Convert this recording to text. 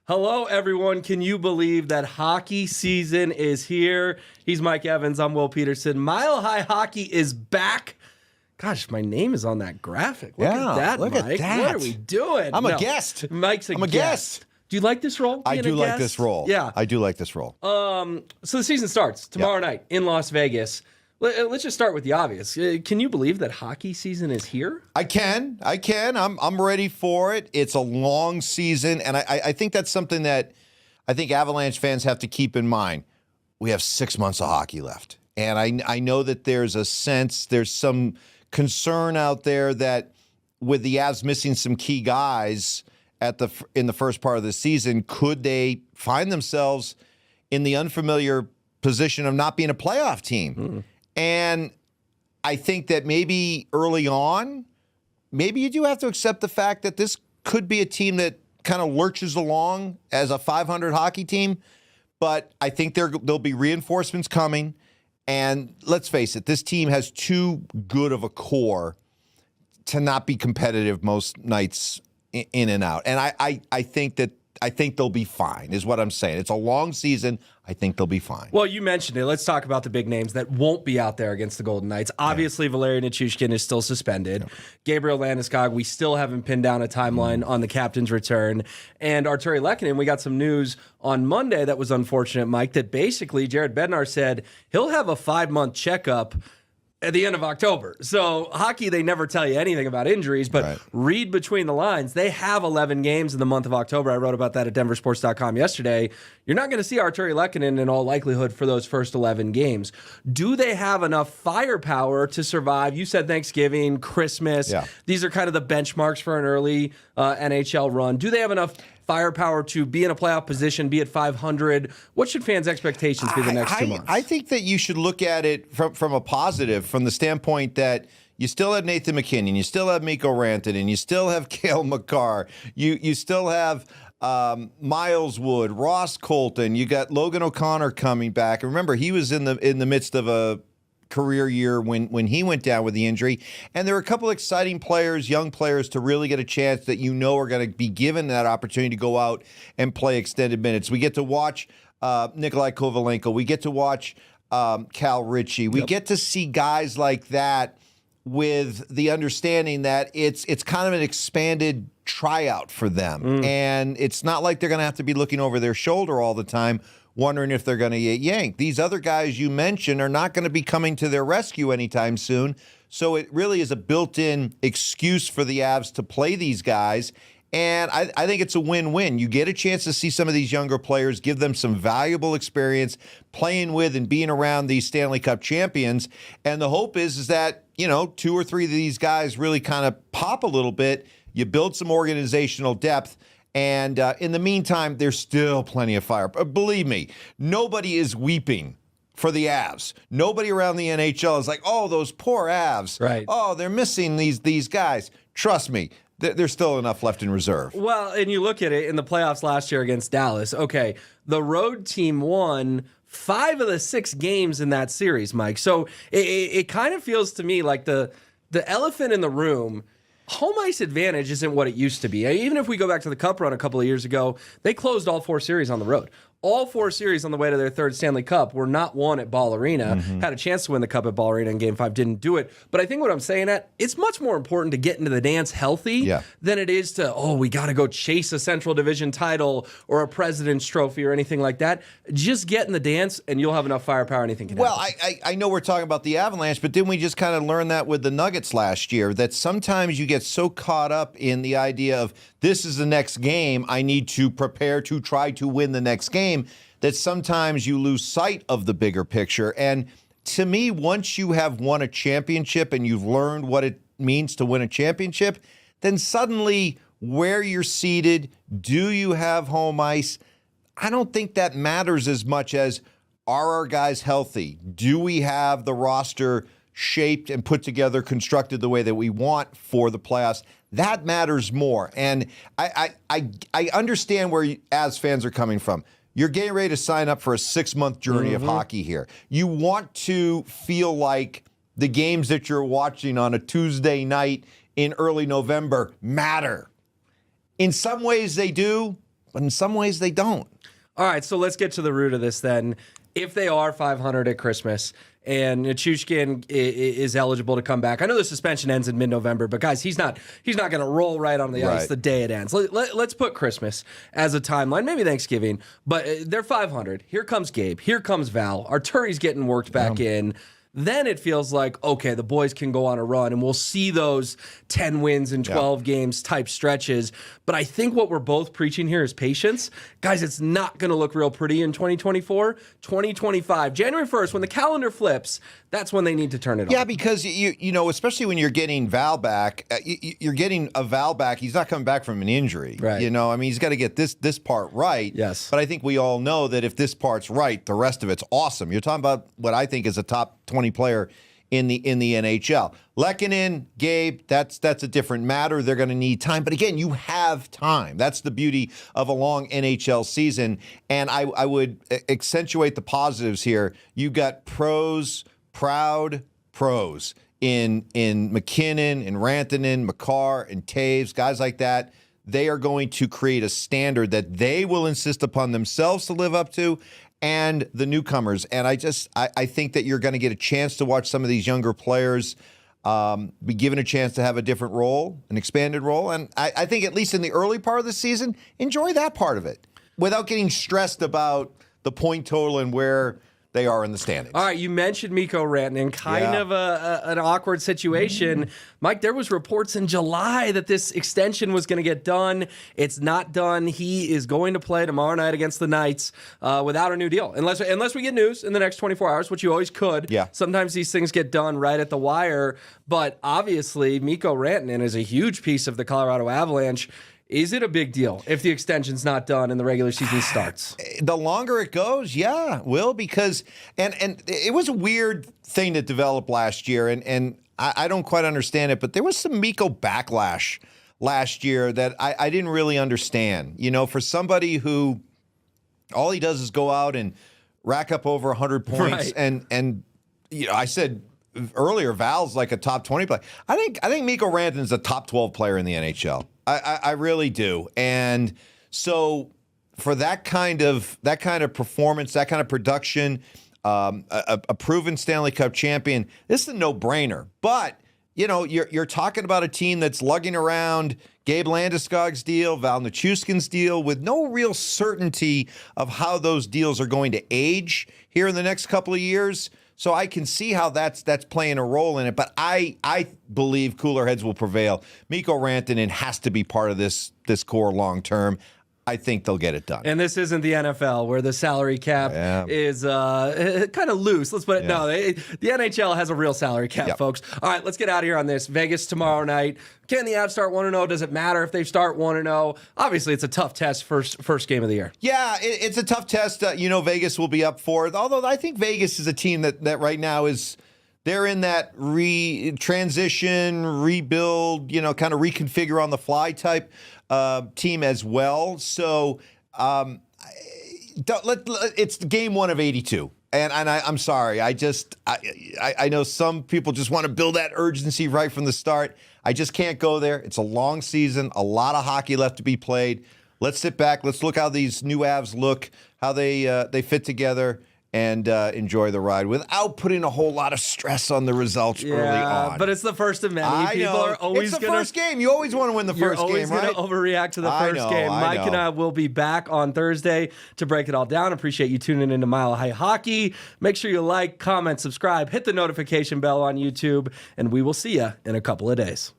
Hello, everyone. Can you believe that hockey season is here? He's Mike Evans. I'm Will Petersen. Mile High Hockey is back. Gosh, my name is on that graphic. Look at that, look Mike. at that. What are we doing? I'm a guest. Mike's I'm a guest. Do you like this role? I do like this role. Yeah. I do like this role. So the season starts tomorrow night in Las Vegas. Let's just start with the obvious. Can you believe that hockey season is here? I can. I'm ready for it. It's a long season, and I think that's something that I think Avalanche fans have to keep in mind. We have 6 months of hockey left, and I know that there's some concern out there that with the Avs missing some key guys in the first part of the season, could they find themselves in the unfamiliar position of not being a playoff team? And I think that maybe early on, maybe you do have to accept the fact that this could be a team that kind of lurches along as a 500 hockey team. But I think there'll be reinforcements coming. And let's face it, this team has too good of a core to not be competitive most nights in and out. And I think they'll be fine, is what I'm saying. It's a long season. I think they'll be fine. Well, you mentioned it. Let's talk about the big names that won't be out there against the Golden Knights. Obviously, Valeri Nichushkin is still suspended. Yeah. Gabriel Landeskog, we still haven't pinned down a timeline on the captain's return. And Artturi Lehkonen, we got some news on Monday that was unfortunate, Mike, that basically Jared Bednar said he'll have a 5-month checkup at the end of October. So hockey, they never tell you anything about injuries, but read between the lines. They have 11 games in the month of October. I wrote about that at denversports.com yesterday. You're not going to see Artturi Lehkonen in all likelihood for those first 11 games. Do they have enough firepower to survive? You said Thanksgiving, Christmas. Yeah. These are kind of the benchmarks for an early NHL run. Do they have enough firepower to be in a playoff position, be at 500? What should fans' expectations be the next 2 months? I think that you should look at it from a positive, from the standpoint that you still have Nathan MacKinnon, you still have Mikko Rantenen, you still have Cale Makar, you still have Miles Wood, Ross Colton, you got Logan O'Connor coming back. And remember, he was in the midst of a career year when he went down with the injury. And there are a couple exciting players, young players, to really get a chance that are going to be given that opportunity to go out and play extended minutes. We get to watch Nikolai Kovalenko. We get to watch Cal Ritchie. We get to see guys like that with the understanding that it's kind of an expanded tryout for them. And it's not like they're going to have to be looking over their shoulder all the time, wondering if they're going to get yanked. These other guys you mentioned are not going to be coming to their rescue anytime soon. So it really is a built-in excuse for the Avs to play these guys. And I think it's a win-win. You get a chance to see some of these younger players, give them some valuable experience playing with and being around these Stanley Cup champions. And the hope is that, 2 or 3 of these guys really kind of pop a little bit. You build some organizational depth. And in the meantime, there's still plenty of fire. Believe me, nobody is weeping for the Avs. Nobody around the NHL is like, oh, those poor Avs. Right. Oh, they're missing these guys. Trust me, there's still enough left in reserve. Well, and you look at it in the playoffs last year against Dallas. Okay, the road team won 5 of the 6 games in that series, Mike. So it kind of feels to me like the elephant in the room. Home ice advantage isn't what it used to be. Even if we go back to the Cup run a couple of years ago, they closed all 4 series on the road. All 4 series on the way to their 3rd Stanley Cup were not won at Ball Arena. Had a chance to win the Cup at Ball Arena in Game 5, didn't do it. But I think what I'm saying it's much more important to get into the dance healthy than it is to, we got to go chase a Central Division title or a President's Trophy or anything like that. Just get in the dance and you'll have enough firepower, anything can happen. Well, I know we're talking about the Avalanche, but didn't we just kind of learn that with the Nuggets last year, that sometimes you get so caught up in the idea of this is the next game, I need to prepare to try to win the next game, that sometimes you lose sight of the bigger picture. And to me, once you have won a championship and you've learned what it means to win a championship, then suddenly where you're seated, do you have home ice? I don't think that matters as much as, are our guys healthy? Do we have the roster shaped and put together, constructed the way that we want for the playoffs? That matters more. And I understand where Avs fans are coming from. You're getting ready to sign up for a 6-month journey of hockey here. You want to feel like the games that you're watching on a Tuesday night in early November matter. In some ways they do, but in some ways they don't. All right, so let's get to the root of this then. If they are 500 at Christmas and Nichushkin is eligible to come back, I know the suspension ends in mid-November, but guys, he's not going to roll right on the ice the day it ends. Let's put Christmas as a timeline, maybe Thanksgiving, but they're 500. Here comes Gabe. Here comes Val. Arturi's getting worked back in. Then it feels like, okay, the boys can go on a run and we'll see those 10 wins in 12 games type stretches. But I think what we're both preaching here is patience. Guys, it's not going to look real pretty in 2024. 2025, January 1st, when the calendar flips, that's when they need to turn it on. Yeah, because, you know, especially when you're getting Val back, you're getting a Val back. He's not coming back from an injury. Right. You know, I mean, he's got to get this part right. Yes. But I think we all know that if this part's right, the rest of it's awesome. You're talking about what I think is a top 20 player in the NHL. Lehkonen, Gabe, that's a different matter. They're going to need time. But again, you have time. That's the beauty of a long NHL season. And I would accentuate the positives here. You got proud pros in MacKinnon, in Rantenen, Makar, and Taves, guys like that. They are going to create a standard that they will insist upon themselves to live up to, and the newcomers. And I think that you're going to get a chance to watch some of these younger players be given a chance to have a different role, an expanded role. And I think at least in the early part of the season, enjoy that part of it without getting stressed about the point total and where they are in the standings. All right, you mentioned Mikko Rantanen, kind of an awkward situation. Mike, there was reports in July that this extension was going to get done. It's not done. He is going to play tomorrow night against the Knights without a new deal, unless we get news in the next 24 hours, which you always could. Yeah. Sometimes these things get done right at the wire, but obviously Mikko Rantanen is a huge piece of the Colorado Avalanche. Is it a big deal if the extension's not done and the regular season starts? The longer it goes, yeah, Will, because and it was a weird thing that developed last year, and I don't quite understand it, but there was some Mikko backlash last year that I didn't really understand. You know, for somebody who all he does is go out and rack up over 100 points, and you know, I said earlier, Val's like a top 20 player. I think Mikko Rantanen's a top 12 player in the NHL. I really do. And so for that kind of performance, that kind of production, a proven Stanley Cup champion, this is a no-brainer. But, you know, you're talking about a team that's lugging around Gabe Landeskog's deal, Val Nichushkin's deal, with no real certainty of how those deals are going to age here in the next couple of years. So I can see how that's playing a role in it, but I believe cooler heads will prevail. Mikko Rantanen has to be part of this core long term. I think they'll get it done. And this isn't the NFL where the salary cap is kind of loose. Let's put it. No, the NHL has a real salary cap, folks. All right, let's get out of here on this. Vegas tomorrow night. Can the Avs start 1-0? Does it matter if they start 1-0? Obviously, it's a tough test first game of the year. Yeah, it's a tough test. You know, Vegas will be up for it. Although I think Vegas is a team that right now is they're in that transition, rebuild, you know, kind of reconfigure on the fly type team as well. So it's game one of 82. And I'm sorry. I know some people just want to build that urgency right from the start. I just can't go there. It's a long season, a lot of hockey left to be played. Let's sit back. Let's look how these new Avs look, how they fit together, and enjoy the ride without putting a whole lot of stress on the results early on. But it's the first of many. People are always it's the first game. You always want to win the first game, right? You're always going to overreact to the first game. Mike and I will be back on Thursday to break it all down. Appreciate you tuning into Mile High Hockey. Make sure you like, comment, subscribe, hit the notification bell on YouTube, and we will see you in a couple of days.